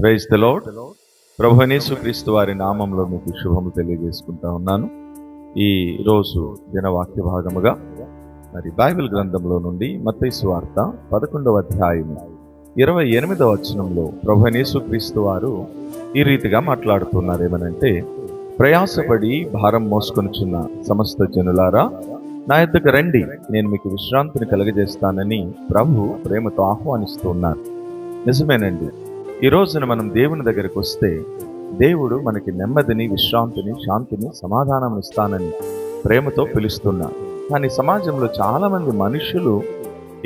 Praise the lord. ప్రభువైన యేసుక్రీస్తు వారి నామంలో మీకు శుభము తెలియజేసుకుంటా ఉన్నాను. ఈ రోజు దినవాక్య భాగముగా మరి బైబిల్ గ్రంథంలో నుండి మత్తయి సువార్త 11వ అధ్యాయం 28వ వచనంలో ప్రభువైన యేసుక్రీస్తు వారు ఈ రీతిగా మాట్లాడుతున్నారు. ఏమనంటే, ప్రయాసపడి భారం మోసుకొనుచున్న సమస్త జనులారా నా యొద్దకు రండి, నేను మీకు విశ్రాంతిని కలుగజేస్తానని ప్రభు ప్రేమతో ఆహ్వానిస్తూ ఉన్నారు. నిజమేనండి. ఈ రోజున మనం దేవుని దగ్గరికి వస్తే దేవుడు మనకి నెమ్మదిని, విశ్రాంతిని, శాంతిని, సమాధానం ఇస్తానని ప్రేమతో పిలుస్తున్నారు. కానీ సమాజంలో చాలామంది మనుషులు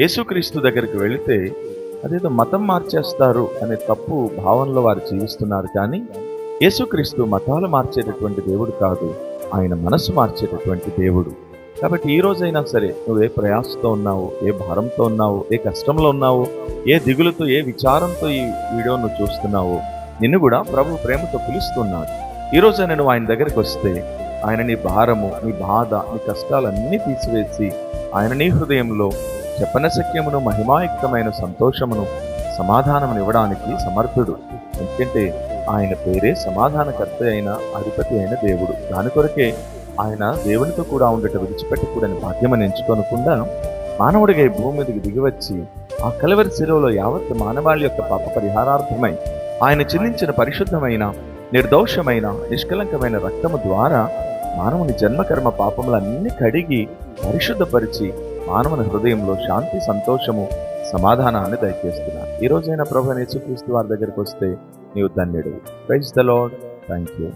యేసుక్రీస్తు దగ్గరికి వెళితే అదేదో మతం మార్చేస్తారు అనే తప్పు భావనలో వారు జీవిస్తున్నారు. కానీ యేసుక్రీస్తు మతాలు మార్చేటటువంటి దేవుడు కాదు, ఆయన మనసు మార్చేటటువంటి దేవుడు. కాబట్టి ఈ రోజైనా సరే నువ్వు ఏ ప్రయాసంతో ఉన్నావు, ఏ భారంతో ఉన్నావు, ఏ కష్టంలో ఉన్నావు, ఏ దిగులుతో, ఏ విచారంతో ఈ వీడియో నువ్వు చూస్తున్నావో నిన్ను కూడా ప్రభు ప్రేమతో పిలుస్తున్నాడు. ఈ రోజైనా నువ్వు ఆయన దగ్గరికి వస్తే ఆయన నీ భారము, నీ బాధ, నీ కష్టాలన్నీ తీసివేసి ఆయన నీ హృదయంలో చెప్పనశక్యమును, మహిమాయుక్తమైన సంతోషమును, సమాధానమును ఇవ్వడానికి సమర్థుడు. ఎందుకంటే ఆయన పేరే సమాధానకర్త అయిన, అధిపతి అయిన దేవుడు. దాని కొరకే ఆయన దేవునితో కూడా ఉండట విడిచిపెట్టకూడని భాగ్యమని ఎంచుకోనకుండా మానవుడిగా ఈ భూమి మీదకి దిగివచ్చి ఆ కలవరి శిలువలో యావత్ మానవాళి యొక్క పాప పరిహారార్థమై ఆయన చెందించిన పరిశుద్ధమైన, నిర్దోషమైన, నిష్కలంకమైన రక్తము ద్వారా మానవుని జన్మకర్మ పాపములన్నీ కడిగి పరిశుద్ధపరిచి మానవుని హృదయంలో శాంతి, సంతోషము, సమాధానాన్ని దయచేస్తున్నారు. ఈ రోజైనా ప్రభువైన యేసుక్రీస్తు వారి దగ్గరికి వస్తే నీవు ధన్యుడు. Praise the Lord. Thank you.